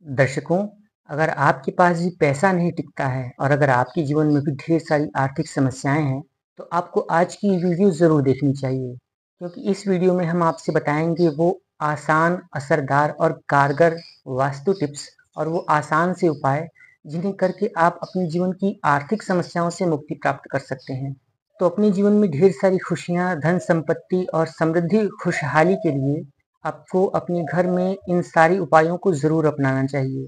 दर्शकों, अगर आपके पास भी पैसा नहीं टिकता है और अगर आपके जीवन में भी ढेर सारी आर्थिक समस्याएं हैं, तो आपको आज की वीडियो ज़रूर देखनी चाहिए। क्योंकि इस वीडियो में हम आपसे बताएंगे वो आसान, असरदार और कारगर वास्तु टिप्स और वो आसान से उपाय जिन्हें करके आप अपने जीवन की आर्थिक समस्याओं से मुक्ति प्राप्त कर सकते हैं। तो अपने जीवन में ढेर सारी खुशियाँ, धन संपत्ति और समृद्धि, खुशहाली के लिए आपको अपने घर में इन सारी उपायों को ज़रूर अपनाना चाहिए।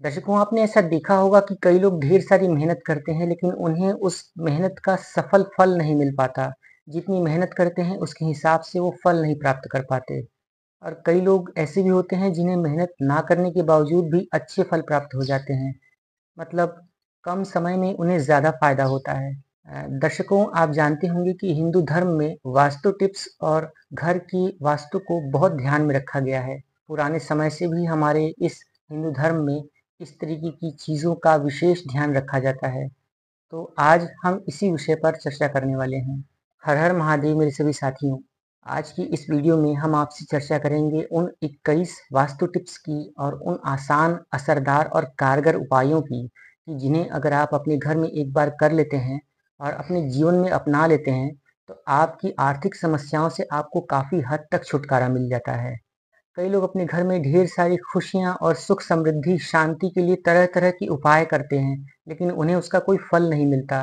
दर्शकों, आपने ऐसा देखा होगा कि कई लोग ढेर सारी मेहनत करते हैं लेकिन उन्हें उस मेहनत का सफल फल नहीं मिल पाता। जितनी मेहनत करते हैं उसके हिसाब से वो फल नहीं प्राप्त कर पाते। और कई लोग ऐसे भी होते हैं जिन्हें मेहनत ना करने के बावजूद भी अच्छे फल प्राप्त हो जाते हैं। मतलब कम समय में उन्हें ज़्यादा फायदा होता है। दर्शकों, आप जानते होंगे कि हिंदू धर्म में वास्तु टिप्स और घर की वास्तु को बहुत ध्यान में रखा गया है। पुराने समय से भी हमारे इस हिंदू धर्म में इस तरीके की चीज़ों का विशेष ध्यान रखा जाता है। तो आज हम इसी विषय पर चर्चा करने वाले हैं। हर हर महादेव मेरे सभी साथियों। आज की इस वीडियो में हम आपसे चर्चा करेंगे उन 21 वास्तु टिप्स की और उन आसान, असरदार और कारगर उपायों की कि जिन्हें अगर आप अपने घर में एक बार कर लेते हैं और अपने जीवन में अपना लेते हैं, तो आपकी आर्थिक समस्याओं से आपको काफ़ी हद तक छुटकारा मिल जाता है। कई लोग अपने घर में ढेर सारी खुशियाँ और सुख समृद्धि शांति के लिए तरह तरह के उपाय करते हैं, लेकिन उन्हें उसका कोई फल नहीं मिलता,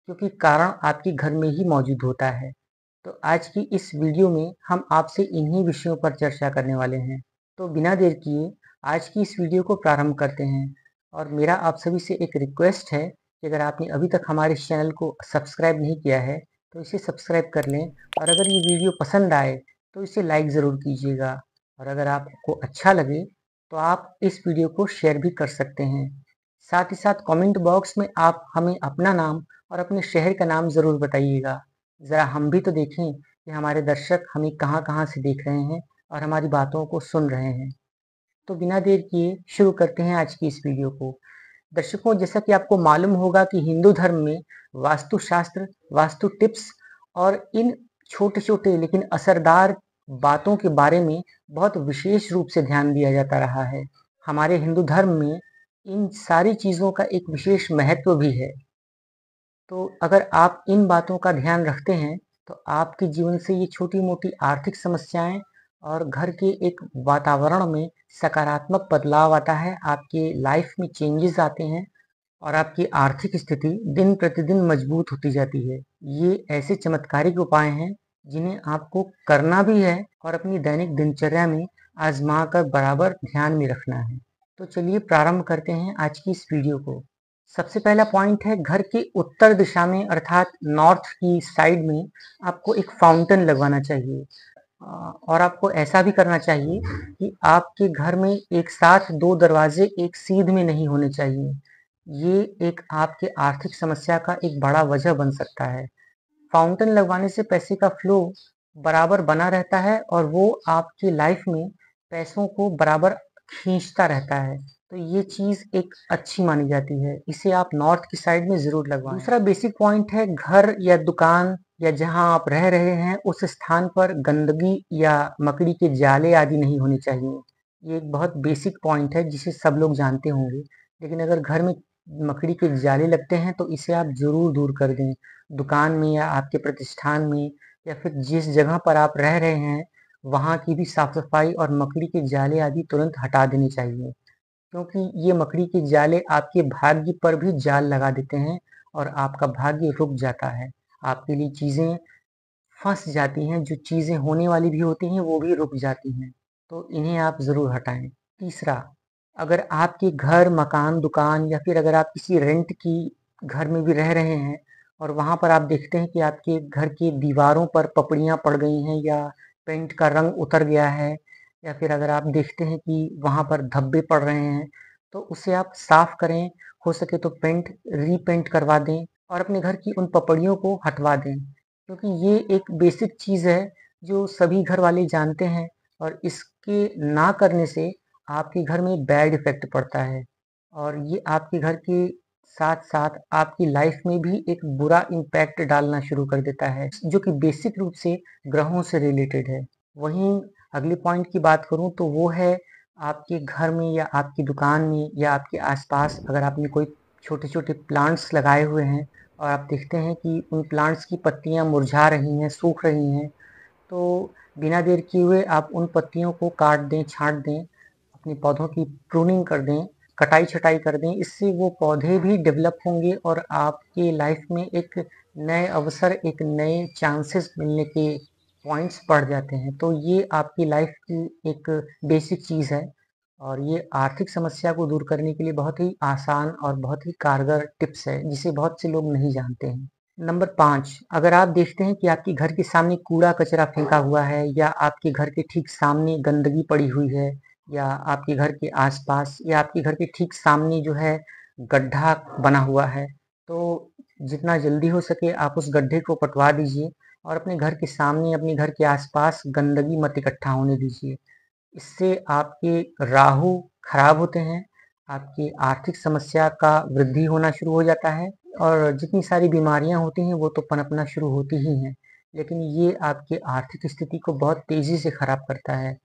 क्योंकि कारण आपके घर में ही मौजूद होता है। तो आज की इस वीडियो में हम आपसे इन्हीं विषयों पर चर्चा करने वाले हैं। तो बिना देर किए आज की इस वीडियो को प्रारंभ करते हैं। और मेरा आप सभी से एक रिक्वेस्ट है कि अगर आपने अभी तक हमारे इस चैनल को सब्सक्राइब नहीं किया है तो इसे सब्सक्राइब कर लें, और अगर ये वीडियो पसंद आए तो इसे लाइक ज़रूर कीजिएगा, और अगर आपको अच्छा लगे तो आप इस वीडियो को शेयर भी कर सकते हैं। साथ ही साथ कमेंट बॉक्स में आप हमें अपना नाम और अपने शहर का नाम ज़रूर बताइएगा। ज़रा हम भी तो देखें कि हमारे दर्शक हमें कहाँ-कहाँ से देख रहे हैं और हमारी बातों को सुन रहे हैं। तो बिना देर किए शुरू करते हैं आज की इस वीडियो को। दर्शकों, जैसा कि आपको मालूम होगा कि हिंदू धर्म में वास्तुशास्त्र, वास्तु टिप्स और इन छोटे-छोटे लेकिन असरदार बातों के बारे में बहुत विशेष रूप से ध्यान दिया जाता रहा है। हमारे हिंदू धर्म में इन सारी चीज़ों का एक विशेष महत्व भी है। तो अगर आप इन बातों का ध्यान रखते हैं, तो आपके जीवन से ये छोटी-मोटी आर्थिक समस्याएँ और घर के एक वातावरण में सकारात्मक बदलाव आता है, आपके लाइफ में चेंजेस आते हैं और आपकी आर्थिक स्थिति दिन प्रतिदिन मजबूत होती जाती है। ये ऐसे चमत्कारिक उपाय हैं जिन्हें आपको करना भी है और अपनी दैनिक दिनचर्या में आजमा कर बराबर ध्यान में रखना है। तो चलिए प्रारंभ करते हैं आज की इस वीडियो को। सबसे पहला पॉइंट है, घर के उत्तर दिशा में अर्थात नॉर्थ की साइड में आपको एक फाउंटेन लगवाना चाहिए। और आपको ऐसा भी करना चाहिए कि आपके घर में एक साथ दो दरवाजे एक सीध में नहीं होने चाहिए। ये एक आपके आर्थिक समस्या का एक बड़ा वजह बन सकता है। फाउंटेन लगवाने से पैसे का फ्लो बराबर बना रहता है और वो आपकी लाइफ में पैसों को बराबर खींचता रहता है। तो ये चीज़ एक अच्छी मानी जाती है। इसे आप नॉर्थ की साइड में ज़रूर लगवाएं। दूसरा बेसिक पॉइंट है, घर या दुकान या जहां आप रह रहे हैं उस स्थान पर गंदगी या मकड़ी के जाले आदि नहीं होने चाहिए। ये एक बहुत बेसिक पॉइंट है जिसे सब लोग जानते होंगे, लेकिन अगर घर में मकड़ी के जाले लगते हैं तो इसे आप ज़रूर दूर कर दें। दुकान में या आपके प्रतिष्ठान में या फिर जिस जगह पर आप रह रहे हैं, वहाँ की भी साफ सफाई और मकड़ी के जाले आदि तुरंत हटा देने चाहिए, क्योंकि ये मकड़ी के जाले आपके भाग्य पर भी जाल लगा देते हैं और आपका भाग्य रुक जाता है। आपके लिए चीज़ें फंस जाती हैं, जो चीज़ें होने वाली भी होती हैं वो भी रुक जाती हैं। तो इन्हें आप ज़रूर हटाएं। तीसरा, अगर आपके घर, मकान, दुकान या फिर अगर आप किसी रेंट की घर में भी रह रहे हैं और वहाँ पर आप देखते हैं कि आपके घर की दीवारों पर पपड़ियाँ पड़ गई हैं या पेंट का रंग उतर गया है, या फिर अगर आप देखते हैं कि वहाँ पर धब्बे पड़ रहे हैं, तो उसे आप साफ करें। हो सके तो रीपेंट करवा दें और अपने घर की उन पपड़ियों को हटवा दें, क्योंकि ये एक बेसिक चीज़ है जो सभी घर वाले जानते हैं, और इसके ना करने से आपके घर में बैड इफ़ेक्ट पड़ता है और ये आपके घर के साथ-साथ आपकी लाइफ में भी एक बुरा इम्पैक्ट डालना शुरू कर देता है, जो कि बेसिक रूप से ग्रहों से रिलेटेड है। वहीं अगले पॉइंट की बात करूँ तो वो है आपके घर में या आपकी दुकान में या आपके आसपास अगर आपने कोई छोटे-छोटे प्लांट्स लगाए हुए हैं और आप देखते हैं कि उन प्लांट्स की पत्तियाँ मुरझा रही हैं, सूख रही हैं, तो बिना देर किए हुए आप उन पत्तियों को काट दें, छाँट दें, अपने पौधों की प्रूनिंग कर दें, कटाई-छँटाई कर दें। इससे वो पौधे भी डेवलप होंगे और आपकी लाइफ में एक नए अवसर, एक नए चांसेस मिलने के पॉइंट्स बढ़ जाते हैं। तो ये आपकी लाइफ की एक बेसिक चीज़ है और ये आर्थिक समस्या को दूर करने के लिए बहुत ही आसान और बहुत ही कारगर टिप्स है, जिसे बहुत से लोग नहीं जानते हैं। नंबर 5, अगर आप देखते हैं कि आपके घर के सामने कूड़ा-कचरा फेंका हुआ है या आपके घर के ठीक सामने गंदगी पड़ी हुई है या आपके घर के आस-पास या आपके घर के ठीक सामने जो है गड्ढा बना हुआ है, तो जितना जल्दी हो सके आप उस गड्ढे को पटवा दीजिए और अपने घर के सामने, अपने घर के आस-पास गंदगी मत इकट्ठा होने दीजिए। इससे आपके राहु खराब होते हैं, आपकी आर्थिक समस्या का वृद्धि होना शुरू हो जाता है और जितनी सारी बीमारियां होती हैं वो तो पनपना शुरू होती ही हैं, लेकिन ये आपकी आर्थिक स्थिति को बहुत तेज़ी से खराब करता है।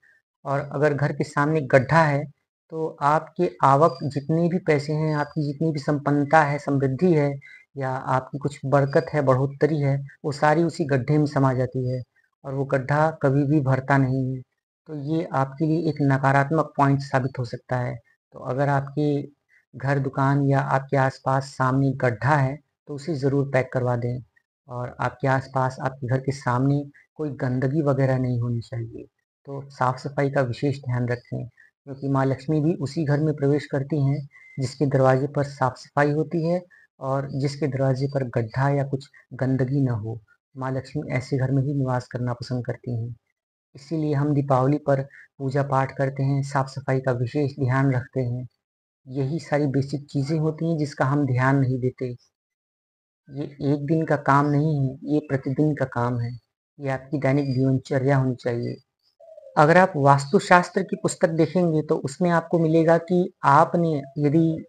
और अगर घर के सामने गड्ढा है, तो आपके आवक जितने भी पैसे हैं, आपकी जितनी भी संपन्नता है, समृद्धि है या आपकी कुछ बरकत है, बढ़ोत्तरी है, वो सारी उसी गड्ढे में समा जाती है और वो गड्ढा कभी भी भरता नहीं है। तो ये आपके लिए एक नकारात्मक पॉइंट साबित हो सकता है। तो अगर आपके घर, दुकान या आपके आस-पास सामने गड्ढा है, तो उसे ज़रूर पैक करवा दें और आपके आस-पास, आपके घर के सामने कोई गंदगी वगैरह नहीं होनी चाहिए। तो साफ-सफाई का विशेष ध्यान रखें, क्योंकि माँ लक्ष्मी भी उसी घर में प्रवेश करती हैं, जिसके दरवाजे पर साफ-सफाई होती है और जिसके दरवाजे पर गड्ढा या कुछ गंदगी ना हो। माँ लक्ष्मी ऐसे घर में ही निवास करना पसंद करती हैं। इसीलिए हम दीपावली पर पूजा-पाठ करते हैं, साफ-सफाई का विशेष ध्यान रखते हैं। यही सारी बेसिक चीज़ें होती हैं जिसका हम ध्यान नहीं देते। ये एक दिन का काम नहीं है, ये प्रतिदिन का काम है। ये आपकी दैनिक जीवनचर्या होनी चाहिए। अगर आप वास्तुशास्त्र की पुस्तक देखेंगे तो उसमें आपको मिलेगा कि आपने यदि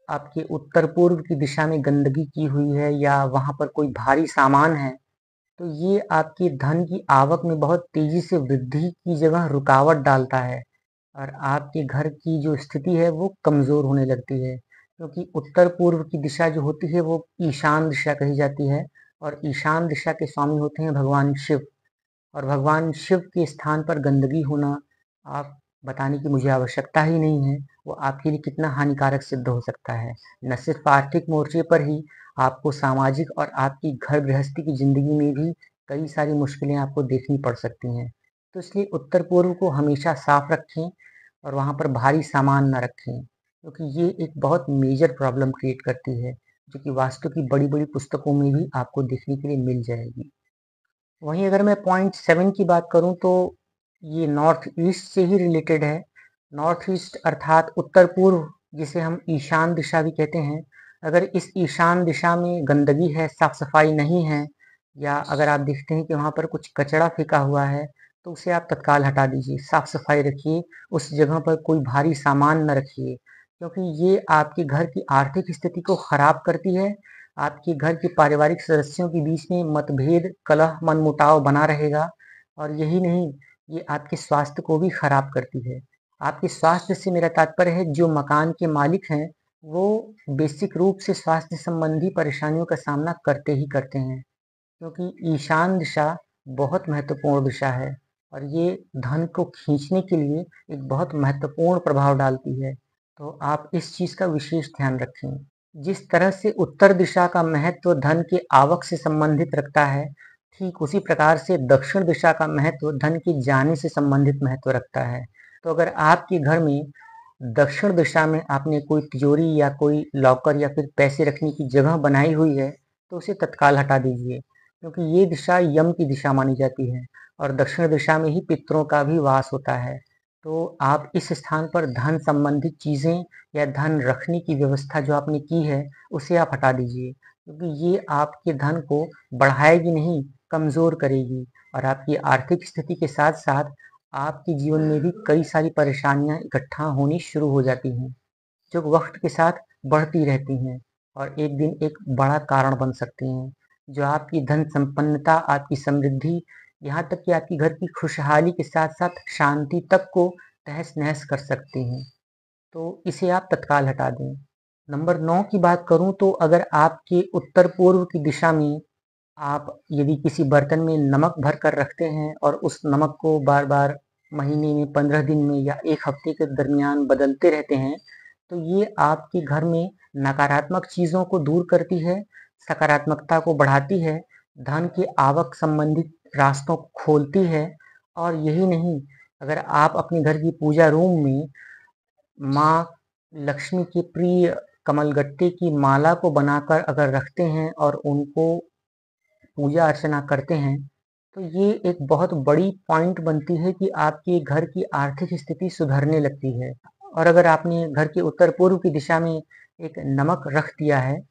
आपके उत्तर-पूर्व की दिशा में गंदगी की हुई है या वहाँ पर कोई भारी सामान है, तो ये आपके धन की आवक में बहुत तेज़ी से वृद्धि की जगह रुकावट डालता है और आपके घर की जो स्थिति है वो कमज़ोर होने लगती है। क्योंकि उत्तर-पूर्व की दिशा जो होती है वो ईशान दिशा कही जाती है और ईशान दिशा के स्वामी होते हैं भगवान शिव। और भगवान शिव के स्थान पर गंदगी होना, आप बताने की मुझे आवश्यकता ही नहीं है, वो आपके लिए कितना हानिकारक सिद्ध हो सकता है। न सिर्फ आर्थिक मोर्चे पर ही, आपको सामाजिक और आपकी घर गृहस्थी की ज़िंदगी में भी कई सारी मुश्किलें आपको देखनी पड़ सकती हैं। तो इसलिए उत्तर-पूर्व को हमेशा साफ रखें और वहाँ पर भारी सामान ना रखें, क्योंकि ये एक बहुत मेजर प्रॉब्लम क्रिएट करती है, जो कि वास्तु की बड़ी-बड़ी पुस्तकों में भी आपको देखने के लिए मिल जाएगी। वहीं अगर मैं पॉइंट 7 की बात करूँ तो ये नॉर्थ ईस्ट से ही रिलेटेड है। नॉर्थ ईस्ट अर्थात उत्तर-पूर्व, जिसे हम ईशान दिशा भी कहते हैं। अगर इस ईशान दिशा में गंदगी है, साफ-सफाई नहीं है या अगर आप देखते हैं कि वहाँ पर कुछ कचरा फेंका हुआ है, तो उसे आप तत्काल हटा दीजिए, साफ-सफाई रखिए, उस जगह पर कोई भारी सामान न रखिए, क्योंकि ये आपके घर की आर्थिक स्थिति को खराब करती है। आपके घर के पारिवारिक सदस्यों के बीच में मतभेद, कलह, मनमुटाव बना रहेगा और यही नहीं, ये आपके स्वास्थ्य को भी खराब करती है। आपके स्वास्थ्य से मेरा तात्पर्य है जो मकान के मालिक हैं, वो बेसिक रूप से स्वास्थ्य संबंधी परेशानियों का सामना करते ही करते हैं, क्योंकि ईशान दिशा बहुत महत्वपूर्ण दिशा है और ये धन को खींचने के लिए एक बहुत महत्वपूर्ण प्रभाव डालती है। तो आप इस चीज़ का विशेष ध्यान रखें। जिस तरह से उत्तर दिशा का महत्व धन के आवक से संबंधित रखता है, ठीक उसी प्रकार से दक्षिण दिशा का महत्व धन के जाने से संबंधित महत्व रखता है। तो अगर आपके घर में दक्षिण दिशा में आपने कोई तिजोरी या कोई लॉकर या फिर पैसे रखने की जगह बनाई हुई है, तो उसे तत्काल हटा दीजिए, क्योंकि ये दिशा यम की दिशा मानी जाती है और दक्षिण दिशा में ही पितरों का भी वास होता है। तो आप इस स्थान पर धन संबंधित चीज़ें या धन रखने की व्यवस्था जो आपने की है, उसे आप हटा दीजिए, क्योंकि ये आपके धन को बढ़ाएगी नहीं, कमज़ोर करेगी और आपकी आर्थिक स्थिति के साथ-साथ आपके जीवन में भी कई सारी परेशानियाँ इकट्ठा होनी शुरू हो जाती हैं, जो वक़्त के साथ बढ़ती रहती हैं और एक दिन एक बड़ा कारण बन सकती हैं, जो आपकी धन संपन्नता, आपकी समृद्धि, यहाँ तक कि आपकी घर की खुशहाली के साथ-साथ शांति तक को तहस-नहस कर सकती हैं। तो इसे आप तत्काल हटा दें। नंबर 9 की बात करूँ तो अगर आपके उत्तर-पूर्व की दिशा में आप यदि किसी बर्तन में नमक भर कर रखते हैं और उस नमक को बार-बार महीने में, 15 दिन में या 1 हफ्ते के दरमियान बदलते रहते हैं, तो ये आपके घर में नकारात्मक चीज़ों को दूर करती है, सकारात्मकता को बढ़ाती है, धन के आवक संबंधित रास्तों को खोलती है। और यही नहीं, अगर आप अपने घर की पूजा रूम में माँ लक्ष्मी के प्रिय कमलगट्टे की माला को बनाकर अगर रखते हैं और उनको पूजा अर्चना करते हैं, तो ये एक बहुत बड़ी पॉइंट बनती है कि आपके घर की आर्थिक स्थिति सुधरने लगती है। और अगर आपने घर के उत्तर पूर्व की दिशा में एक नमक रख दिया है,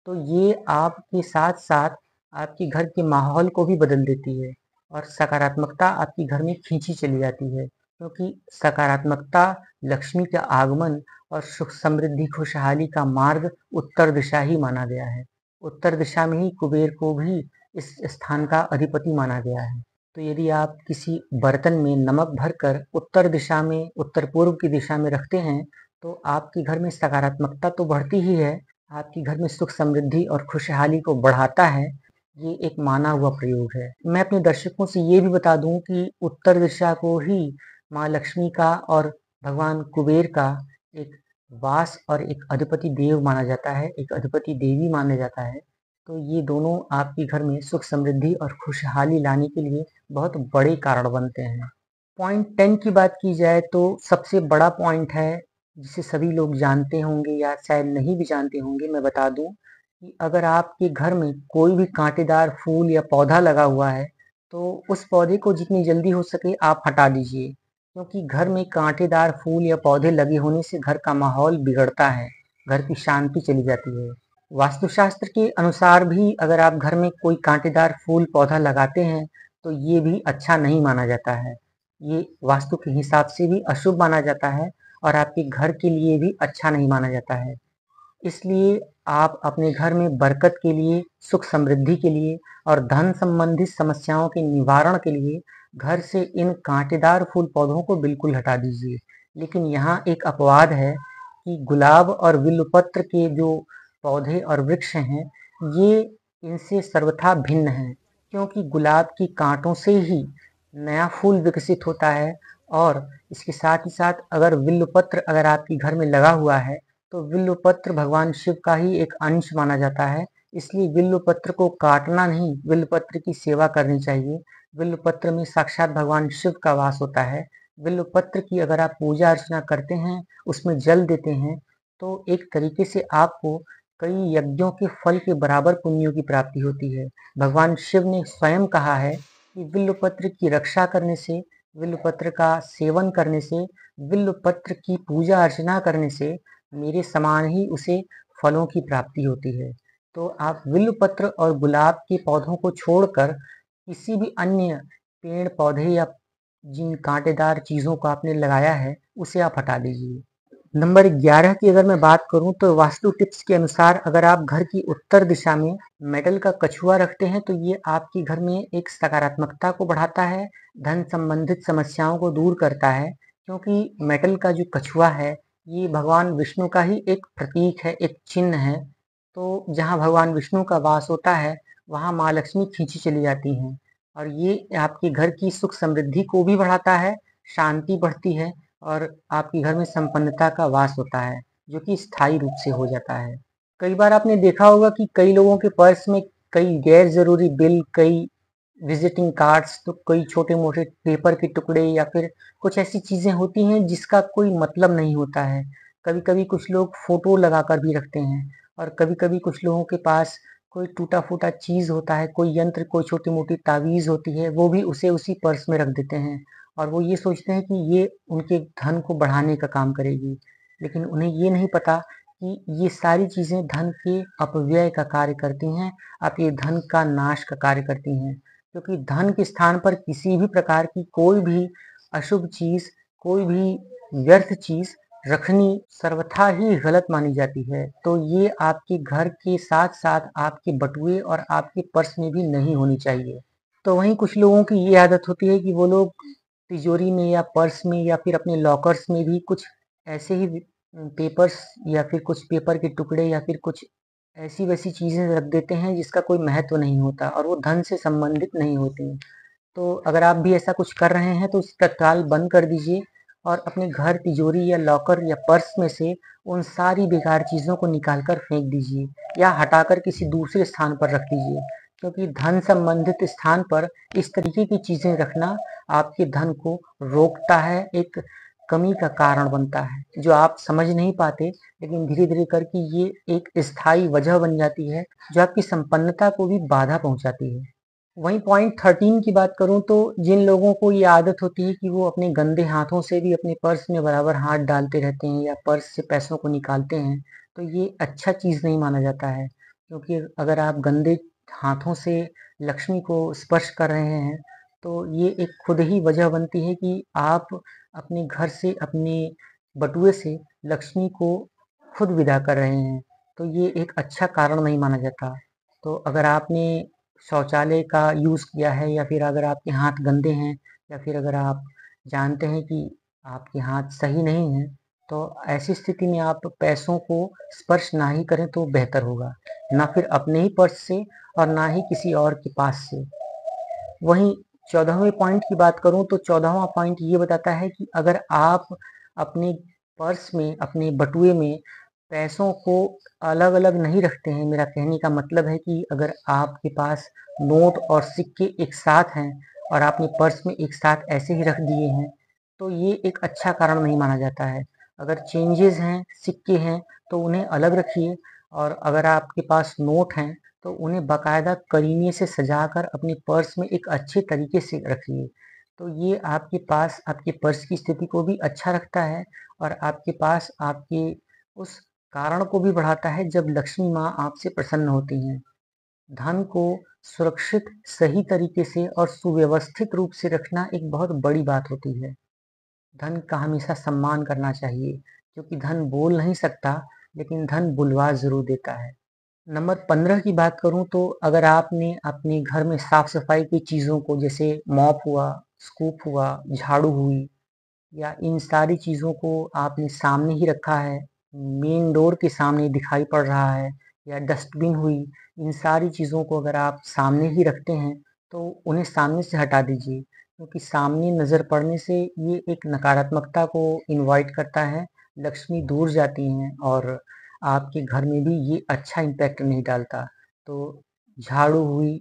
तो ये आपके साथ साथ आपके घर के माहौल को भी बदल देती है और सकारात्मकता आपके घर में खींची चली जाती है, क्योंकि सकारात्मकता, लक्ष्मी का आगमन और सुख समृद्धि खुशहाली का मार्ग उत्तर दिशा ही माना गया है। उत्तर दिशा में ही कुबेर को भी इस स्थान का अधिपति माना गया है। तो यदि आप किसी बर्तन में नमक भरकर उत्तर दिशा में, उत्तर पूर्व की दिशा में रखते हैं, तो आपके घर में सकारात्मकता तो बढ़ती ही है, आपके घर में सुख समृद्धि और खुशहाली को बढ़ाता है। ये एक माना हुआ प्रयोग है। मैं अपने दर्शकों से ये भी बता दूं कि उत्तर दिशा को ही माँ लक्ष्मी का और भगवान कुबेर का एक वास और एक अधिपति देव माना जाता है, एक अधिपति देवी माना जाता है। तो ये दोनों आपके घर में सुख समृद्धि और खुशहाली लाने के लिए बहुत बड़े कारण बनते हैं। पॉइंट 10 की बात की जाए तो सबसे बड़ा पॉइंट है, जिसे सभी लोग जानते होंगे या शायद नहीं भी जानते होंगे। मैं बता दूं कि अगर आपके घर में कोई भी कांटेदार फूल या पौधा लगा हुआ है, तो उस पौधे को जितनी जल्दी हो सके आप हटा दीजिए, क्योंकि घर में कांटेदार फूल या पौधे लगे होने से घर का माहौल बिगड़ता है, घर की शांति चली जाती है। वास्तुशास्त्र के अनुसार भी अगर आप घर में कोई कांटेदार फूल पौधा लगाते हैं, तो ये भी अच्छा नहीं माना जाता है। ये वास्तु के हिसाब से भी अशुभ माना जाता है और आपके घर के लिए भी अच्छा नहीं माना जाता है। इसलिए आप अपने घर में बरकत के लिए, सुख समृद्धि के लिए और धन संबंधित समस्याओं के निवारण के लिए घर से इन कांटेदार फूल पौधों को बिल्कुल हटा दीजिए। लेकिन यहाँ एक अपवाद है कि गुलाब और विल्वपत्र के जो पौधे और वृक्ष हैं, ये इनसे सर्वथा भिन्न हैं, क्योंकि गुलाब की कांटों से ही नया फूल विकसित होता है। और इसके साथ ही साथ अगर विल्वपत्र अगर आपके घर में लगा हुआ है, तो विल्वपत्र भगवान शिव का ही एक अंश माना जाता है। इसलिए विल्वपत्र को काटना नहीं, विल्वपत्र की सेवा करनी चाहिए। विल्वपत्र में साक्षात भगवान शिव का वास होता है। विल्वपत्र की अगर आप पूजा अर्चना करते हैं, उसमें जल देते हैं, तो एक तरीके से आपको कई यज्ञों के फल के बराबर पुण्यों की प्राप्ति होती है। भगवान शिव ने स्वयं कहा है कि बिल्वपत्र की रक्षा करने से, बिल्वपत्र का सेवन करने से, बिल्वपत्र की पूजा अर्चना करने से मेरे समान ही उसे फलों की प्राप्ति होती है। तो आप बिल्वपत्र और गुलाब के पौधों को छोड़कर किसी भी अन्य पेड़ पौधे या जिन कांटेदार चीज़ों को आपने लगाया है, उसे आप हटा दीजिए। नंबर 11 की अगर मैं बात करूं तो वास्तु टिप्स के अनुसार अगर आप घर की उत्तर दिशा में मेटल का कछुआ रखते हैं, तो ये आपके घर में एक सकारात्मकता को बढ़ाता है, धन संबंधित समस्याओं को दूर करता है। क्योंकि मेटल का जो कछुआ है, ये भगवान विष्णु का ही एक प्रतीक है, एक चिन्ह है। तो जहाँ भगवान विष्णु का वास होता है, वहाँ माँ लक्ष्मी खींची चली जाती हैं। और ये आपके घर की सुख समृद्धि को भी बढ़ाता है, शांति बढ़ती है और आपके घर में संपन्नता का वास होता है, जो कि स्थायी रूप से हो जाता है। कई बार आपने देखा होगा कि कई लोगों के पर्स में कई गैर जरूरी बिल, कई विजिटिंग कार्ड्स, तो कई छोटे मोटे पेपर के टुकड़े या फिर कुछ ऐसी चीजें होती हैं जिसका कोई मतलब नहीं होता है। कभी कभी कुछ लोग फोटो लगाकर भी रखते हैं और कभी कभी कुछ लोगों के पास कोई टूटा फूटा चीज होता है, कोई यंत्र, कोई छोटी मोटी तावीज होती है, वो भी उसे उसी पर्स में रख देते हैं और वो ये सोचते हैं कि ये उनके धन को बढ़ाने का काम करेगी। लेकिन उन्हें ये नहीं पता कि ये सारी चीजें धन के अपव्यय का कार्य करती हैं, आपके धन का नाश का कार्य करती हैं। क्योंकि धन के स्थान पर किसी भी प्रकार की कोई भी अशुभ चीज, कोई भी व्यर्थ चीज रखनी सर्वथा ही गलत मानी जाती है। तो ये आपके घर के साथ साथ आपके बटुए और आपके पर्स में भी नहीं होनी चाहिए। तो वहीं कुछ लोगों की ये आदत होती है कि वो लोग तिजोरी में या पर्स में या फिर अपने लॉकर्स में भी कुछ ऐसे ही पेपर्स या फिर कुछ पेपर के टुकड़े या फिर कुछ ऐसी वैसी चीज़ें रख देते हैं जिसका कोई महत्व नहीं होता और वो धन से संबंधित नहीं होती। तो अगर आप भी ऐसा कुछ कर रहे हैं तो उसे तत्काल बंद कर दीजिए और अपने घर तिजोरी या लॉकर या पर्स में से उन सारी बेकार चीज़ों को निकाल कर फेंक दीजिए या हटाकर किसी दूसरे स्थान पर रख दीजिए, क्योंकि धन संबंधित स्थान पर इस तरीके की चीज़ें रखना आपके धन को रोकता है, एक कमी का कारण बनता है जो आप समझ नहीं पाते, लेकिन धीरे धीरे करके ये एक स्थायी वजह बन जाती है जो आपकी संपन्नता को भी बाधा पहुंचाती है। वहीं पॉइंट 13 की बात करूं तो जिन लोगों को ये आदत होती है कि वो अपने गंदे हाथों से भी अपने पर्स में बराबर हाथ डालते रहते हैं या पर्स से पैसों को निकालते हैं, तो ये अच्छा चीज़ नहीं माना जाता है, क्योंकि अगर आप गंदे हाथों से लक्ष्मी को स्पर्श कर रहे हैं तो ये एक खुद ही वजह बनती है कि आप अपने घर से अपने बटुए से लक्ष्मी को खुद विदा कर रहे हैं, तो ये एक अच्छा कारण नहीं माना जाता। तो अगर आपने शौचालय का यूज़ किया है या फिर अगर आपके हाथ गंदे हैं या फिर अगर आप जानते हैं कि आपके हाथ सही नहीं हैं, तो ऐसी स्थिति में आप पैसों को स्पर्श ना ही करें तो बेहतर होगा, ना फिर अपने ही पर्स से और ना ही किसी और के पास से। वहीं 14वें पॉइंट की बात करूं तो 14वां पॉइंट ये बताता है कि अगर आप अपने पर्स में, अपने बटुए में पैसों को अलग-अलग नहीं रखते हैं, मेरा कहने का मतलब है कि अगर आपके पास नोट और सिक्के एक साथ हैं और आपने पर्स में एक साथ ऐसे ही रख दिए हैं, तो ये एक अच्छा कारण नहीं माना जाता है। अगर चेंजेस हैं, सिक्के हैं, तो उन्हें अलग रखिए और अगर आपके पास नोट हैं, तो उन्हें बाकायदा करीने से सजाकर अपने पर्स में एक अच्छे तरीके से रखिए। तो ये आपके पास आपके पर्स की स्थिति को भी अच्छा रखता है और आपके पास आपके उस कारण को भी बढ़ाता है जब लक्ष्मी माँ आपसे प्रसन्न होती हैं। धन को सुरक्षित, सही तरीके से और सुव्यवस्थित रूप से रखना एक बहुत बड़ी बात होती है। धन का हमेशा सम्मान करना चाहिए, क्योंकि धन बोल नहीं सकता, लेकिन धन बुलवा ज़रूर देता है। नंबर 15 की बात करूँ तो अगर आपने अपने घर में साफ-सफाई की चीज़ों को जैसे मॉप हुआ, स्कूप हुआ, झाड़ू हुई या इन सारी चीज़ों को आपने सामने ही रखा है, मेन डोर के सामने दिखाई पड़ रहा है या डस्टबिन हुई, इन सारी चीज़ों को अगर आप सामने ही रखते हैं, तो उन्हें सामने से हटा दीजिए, क्योंकि सामने नज़र पड़ने से ये एक नकारात्मकता को इनवाइट करता है, लक्ष्मी दूर जाती हैं और आपके घर में भी ये अच्छा इम्पैक्ट नहीं डालता। तो झाड़ू हुई,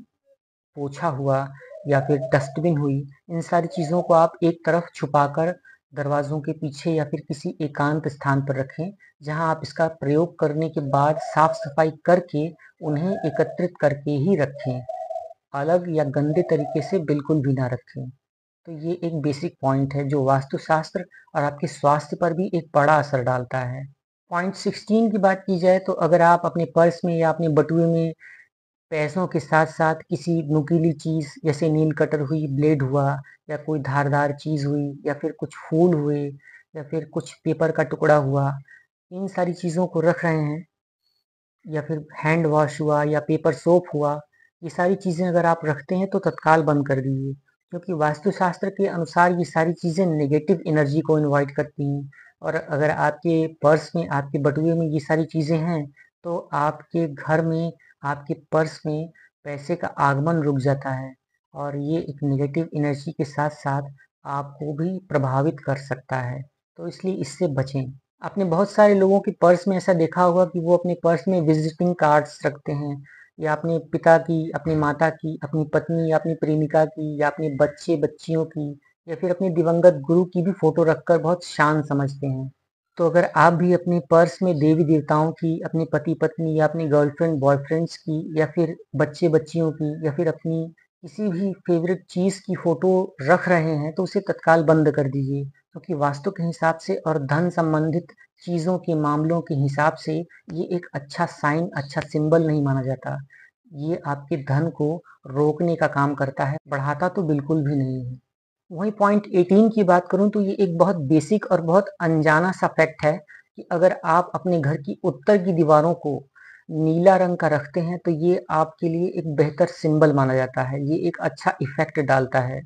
पोछा हुआ या फिर डस्टबिन हुई, इन सारी चीज़ों को आप एक तरफ छुपाकर दरवाज़ों के पीछे या फिर किसी एकांत स्थान पर रखें, जहाँ आप इसका प्रयोग करने के बाद साफ-सफाई करके उन्हें एकत्रित करके ही रखें। अलग या गंदे तरीके से बिल्कुल भी ना रखें। तो ये एक बेसिक पॉइंट है जो वास्तुशास्त्र और आपके स्वास्थ्य पर भी एक बड़ा असर डालता है। पॉइंट 16 की बात की जाए तो अगर आप अपने पर्स में या अपने बटुए में पैसों के साथ-साथ किसी नुकीली चीज़ जैसे नील कटर हुई, ब्लेड हुआ या कोई धारदार चीज़ हुई या फिर कुछ फूल हुए या फिर कुछ पेपर का टुकड़ा हुआ, इन सारी चीज़ों को रख रहे हैं या फिर हैंड वॉश हुआ या पेपर सोप हुआ, ये सारी चीज़ें अगर आप रखते हैं तो तत्काल बंद कर दीजिए, क्योंकि वास्तुशास्त्र के अनुसार ये सारी चीज़ें नेगेटिव एनर्जी को इनवाइट करती हैं और अगर आपके पर्स में, आपके बटुए में ये सारी चीज़ें हैं, तो आपके घर में, आपके पर्स में पैसे का आगमन रुक जाता है और ये एक नेगेटिव एनर्जी के साथ-साथ आपको भी प्रभावित कर सकता है, तो इसलिए इससे बचें। आपने बहुत सारे लोगों के पर्स में ऐसा देखा होगा कि वो अपने पर्स में विजिटिंग कार्ड्स रखते हैं या अपने पिता की, अपनी माता की, अपनी पत्नी या अपनी प्रेमिका की या अपने बच्चे-बच्चियों की या फिर अपने दिवंगत गुरु की भी फ़ोटो रखकर बहुत शान समझते हैं। तो अगर आप भी अपने पर्स में देवी-देवताओं की, अपने पति-पत्नी या अपनी गर्लफ्रेंड, बॉयफ्रेंड्स की या फिर बच्चे-बच्चियों की या फिर अपनी किसी भी फ़ेवरेट चीज़ की फ़ोटो रख रहे हैं, तो उसे तत्काल बंद कर दीजिए। क्योंकि वास्तु के हिसाब से और धन संबंधित चीज़ों के मामलों के हिसाब से ये एक अच्छा साइन, अच्छा सिंबल नहीं माना जाता। ये आपके धन को रोकने का काम करता है, बढ़ाता तो बिल्कुल भी नहीं है। वहीं पॉइंट 18 की बात करूँ तो ये एक बहुत बेसिक और बहुत अनजाना सा फैक्ट है कि अगर आप अपने घर की उत्तर की दीवारों को नीला रंग का रखते हैं, तो ये आपके लिए एक बेहतर सिंबल माना जाता है। ये एक अच्छा इफ़ेक्ट डालता है।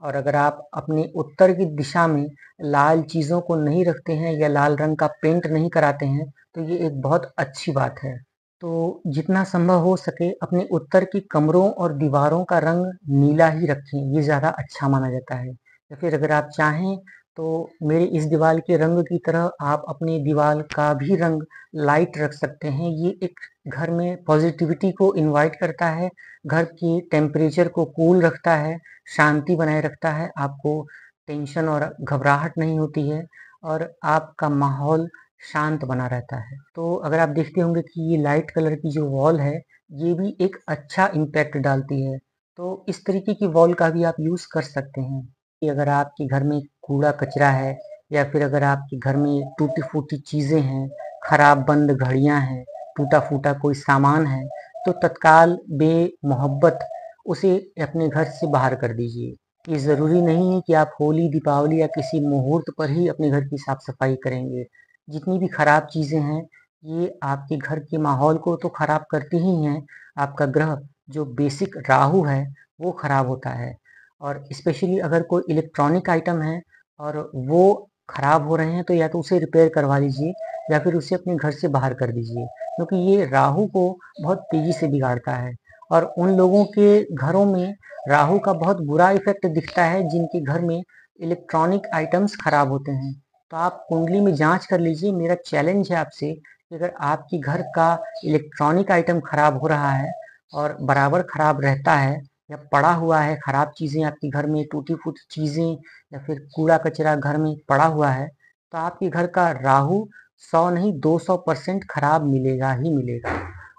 और अगर आप अपने उत्तर की दिशा में लाल चीज़ों को नहीं रखते हैं या लाल रंग का पेंट नहीं कराते हैं, तो ये एक बहुत अच्छी बात है। तो जितना संभव हो सके अपने उत्तर की कमरों और दीवारों का रंग नीला ही रखें, ये ज़्यादा अच्छा माना जाता है। या फिर अगर आप चाहें तो मेरे इस दीवार के रंग की तरह आप अपनी दीवार का भी रंग लाइट रख सकते हैं। ये एक घर में पॉजिटिविटी को इनवाइट करता है, घर के टेम्परेचर को कूल रखता है, शांति बनाए रखता है, आपको टेंशन और घबराहट नहीं होती है और आपका माहौल शांत बना रहता है। तो अगर आप देखते होंगे कि ये लाइट कलर की जो वॉल है, ये भी एक अच्छा इम्पैक्ट डालती है। तो इस तरीके की वॉल का भी आप यूज़ कर सकते हैं कि अगर आपके घर में कूड़ा-कचरा है या फिर अगर आपके घर में टूटी-फूटी चीज़ें हैं, खराब बंद घड़ियाँ हैं, टूटा-फूटा कोई सामान है, तो तत्काल बेमोहब्बत उसे अपने घर से बाहर कर दीजिए। ये ज़रूरी नहीं है कि आप होली, दीपावली या किसी मुहूर्त पर ही अपने घर की साफ-सफाई करेंगे। जितनी भी खराब चीज़ें हैं, ये आपके घर के माहौल को तो खराब करती ही हैं, आपका ग्रह जो बेसिक राहु है, वो खराब होता है। और स्पेशली अगर कोई इलेक्ट्रॉनिक आइटम है और वो खराब हो रहे हैं, तो या तो उसे रिपेयर करवा लीजिए या फिर उसे अपने घर से बाहर कर दीजिए, क्योंकि ये राहु को बहुत तेज़ी से बिगाड़ता है। और उन लोगों के घरों में राहु का बहुत बुरा इफ़ेक्ट दिखता है जिनके घर में इलेक्ट्रॉनिक आइटम्स खराब होते हैं। तो आप कुंडली में जाँच कर लीजिए, मेरा चैलेंज है आपसे कि अगर आपके घर का इलेक्ट्रॉनिक आइटम खराब हो रहा है और बराबर खराब रहता है या पड़ा हुआ है, खराब चीज़ें आपके घर में टूटी-फूटी चीज़ें या फिर कूड़ा-कचरा घर में पड़ा हुआ है, तो आपके घर का राहु 100 नहीं 200% खराब मिलेगा ही मिलेगा।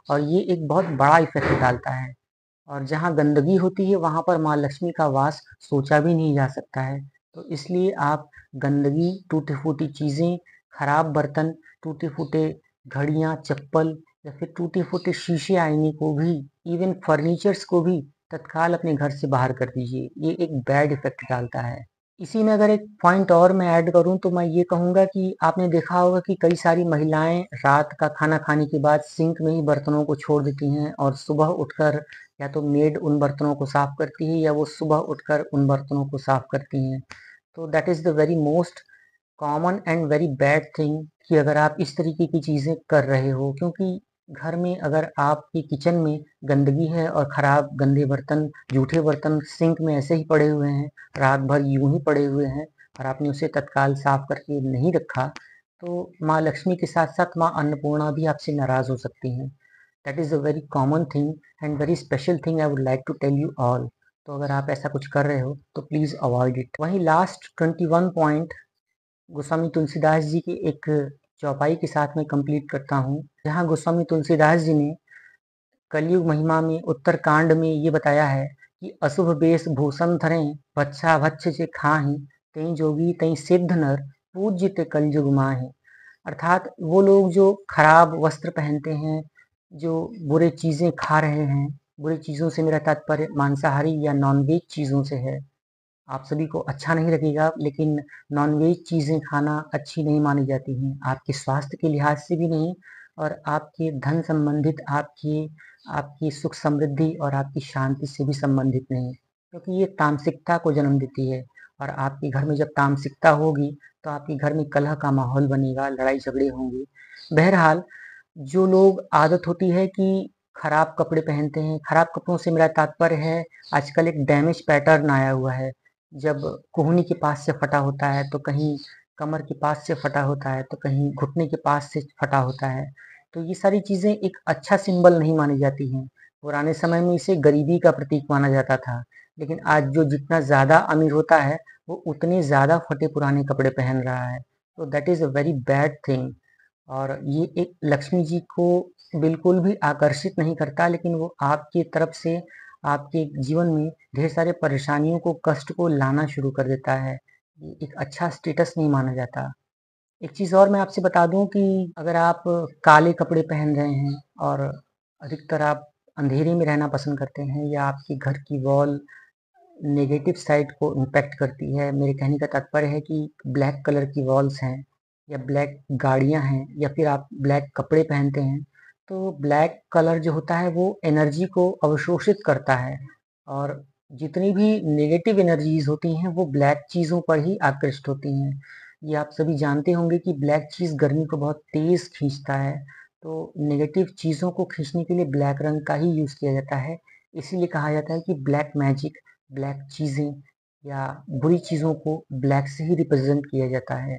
और ये एक बहुत बड़ा इफ़ेक्ट डालता है। और जहाँ गंदगी होती है वहाँ पर माँ लक्ष्मी का वास सोचा भी नहीं जा सकता है। तो इसलिए आप गंदगी, टूटी-फूटी चीज़ें, खराब बर्तन, टूटे-फूटे घड़ियाँ, चप्पल या फिर टूटे-फूटे शीशे आईने को भी, इवन फर्नीचर्स को भी तत्काल अपने घर से बाहर कर दीजिए। ये एक बैड इफ़ेक्ट डालता है। इसी में अगर एक पॉइंट और मैं ऐड करूँ तो मैं ये कहूँगा कि आपने देखा होगा कि कई सारी महिलाएँ रात का खाना खाने के बाद सिंक में ही बर्तनों को छोड़ देती हैं और सुबह उठकर या तो मेड उन बर्तनों को साफ करती है या वो सुबह उठकर उन बर्तनों को साफ करती हैं। तो that is the very most common and very bad thing कि अगर आप इस तरीके की चीज़ें कर रहे हो, क्योंकि घर में अगर आपके किचन में गंदगी है और खराब गंदे बर्तन, जूठे बर्तन सिंक में ऐसे ही पड़े हुए हैं, रात भर यूं ही पड़े हुए हैं और आपने उसे तत्काल साफ करके नहीं रखा, तो माँ लक्ष्मी के साथ साथ माँ अन्नपूर्णा भी आपसे नाराज हो सकती हैं। That is a very common thing and very special thing I would like to tell you all. तो अगर आप ऐसा कुछ कर रहे हो तो प्लीज़ अवॉइड इट। वहीं लास्ट 21 पॉइंट गोस्वामी तुलसीदास जी की एक चौपाई के साथ मैं कंप्लीट करता हूँ, जहाँ गोस्वामी तुलसीदास जी ने कलयुग महिमा में उत्तरकांड में ये बताया है कि अशुभ वेश भूषण धरें भच्छा भच्छ जे खाहि तई जोगी तई सिद्ध नर पूज्य ते कलयुग माहि। अर्थात वो लोग जो खराब वस्त्र पहनते हैं, जो बुरे चीज़ें खा रहे हैं, बुरी चीज़ों से मेरा तात्पर्य मांसाहारी या नॉनवेज चीज़ों से है। आप सभी को अच्छा नहीं लगेगा, लेकिन नॉनवेज चीज़ें खाना अच्छी नहीं मानी जाती हैं, आपके स्वास्थ्य के लिहाज से भी नहीं और आपके धन संबंधित आपकी आपकी सुख समृद्धि और आपकी शांति से भी संबंधित नहीं, क्योंकि ये तामसिकता को जन्म देती है और आपके घर में जब तामसिकता होगी तो आपके घर में कलह का माहौल बनेगा, लड़ाई झगड़े होंगे। बहरहाल, जो लोग आदत होती है कि खराब कपड़े पहनते हैं, खराब कपड़ों से मेरा तात्पर्य है आजकल एक डैमेज पैटर्न आया हुआ है। जब कोहनी के पास से फटा होता है तो कहीं कमर के पास से फटा होता है तो कहीं घुटने के पास से फटा होता है। तो ये सारी चीज़ें एक अच्छा सिंबल नहीं मानी जाती हैं। पुराने समय में इसे गरीबी का प्रतीक माना जाता था, लेकिन आज जो जितना ज़्यादा अमीर होता है वो उतने ज़्यादा फटे पुराने कपड़े पहन रहा है। तो that is a very bad thing और ये एक लक्ष्मी जी को बिल्कुल भी आकर्षित नहीं करता, लेकिन वो आपकी तरफ से आपके जीवन में ढेर सारे परेशानियों को, कष्ट को लाना शुरू कर देता है। ये एक अच्छा स्टेटस नहीं माना जाता। एक चीज़ और मैं आपसे बता दूँ कि अगर आप काले कपड़े पहन रहे हैं और अधिकतर आप अंधेरे में रहना पसंद करते हैं या आपके घर की वॉल नेगेटिव साइड को इम्पैक्ट करती है, मेरे कहने का तात्पर्य है कि ब्लैक कलर की वॉल्स हैं या ब्लैक गाड़ियाँ हैं या फिर आप ब्लैक कपड़े पहनते हैं, तो ब्लैक कलर जो होता है वो एनर्जी को अवशोषित करता है और जितनी भी नेगेटिव एनर्जीज होती हैं वो ब्लैक चीज़ों पर ही आकृष्ट होती हैं। ये आप सभी जानते होंगे कि ब्लैक चीज़ गर्मी को बहुत तेज़ खींचता है, तो नेगेटिव चीज़ों को खींचने के लिए ब्लैक रंग का ही यूज़ किया जाता है। इसीलिए कहा जाता है कि ब्लैक मैजिक, ब्लैक चीज़ें या बुरी चीज़ों को ब्लैक से ही रिप्रेज़ेंट किया जाता है।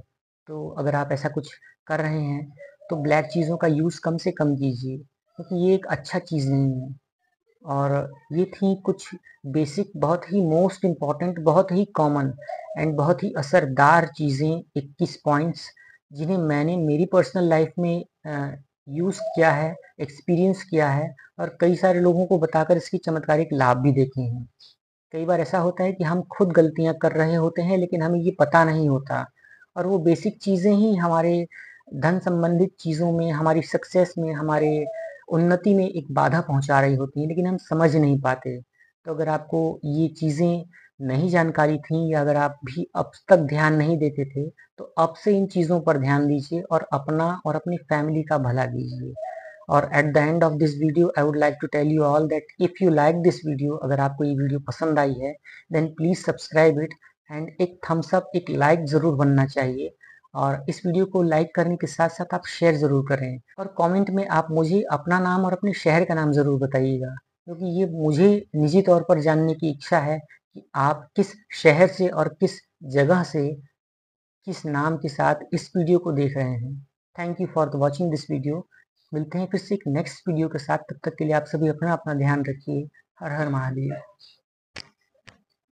तो अगर आप ऐसा कुछ कर रहे हैं, तो ब्लैक चीज़ों का यूज़ कम से कम कीजिए, क्योंकि ये एक अच्छा चीज़ नहीं है। और ये थी कुछ बेसिक, बहुत ही मोस्ट इम्पॉर्टेंट, बहुत ही कॉमन एंड बहुत ही असरदार चीज़ें, 21 पॉइंट्स जिन्हें मैंने मेरी पर्सनल लाइफ में यूज़ किया है, एक्सपीरियंस किया है और कई सारे लोगों को बताकर इसकी चमत्कारिक लाभ भी देखे हैं। कई बार ऐसा होता है कि हम खुद गलतियाँ कर रहे होते हैं लेकिन हमें ये पता नहीं होता और वो बेसिक चीज़ें ही हमारे धन संबंधित चीज़ों में, हमारी सक्सेस में, हमारे उन्नति में एक बाधा पहुँचा रही होती हैं, लेकिन हम समझ नहीं पाते। तो अगर आपको ये चीज़ें नहीं जानकारी थीं या अगर आप भी अब तक ध्यान नहीं देते थे, तो अब से इन चीज़ों पर ध्यान दीजिए और अपना और अपनी फैमिली का भला कीजिए। और at the end of this video I would like to tell you all that if you like this video, अगर आपको ये वीडियो पसंद आई है, then please subscribe it and एक थम्स अप, एक लाइक ज़रूर बनना चाहिए। और इस वीडियो को लाइक करने के साथ-साथ आप शेयर ज़रूर करें और कमेंट में आप मुझे अपना नाम और अपने शहर का नाम ज़रूर बताइएगा, क्योंकि ये मुझे निजी तौर पर जानने की इच्छा है कि आप किस शहर से और किस जगह से, किस नाम के साथ इस वीडियो को देख रहे हैं। Thank you for watching this video. मिलते हैं फिर से एक नेक्स्ट वीडियो के साथ, तब तक के लिए आप सभी अपना-अपना ध्यान रखिए। हर हर महादेव।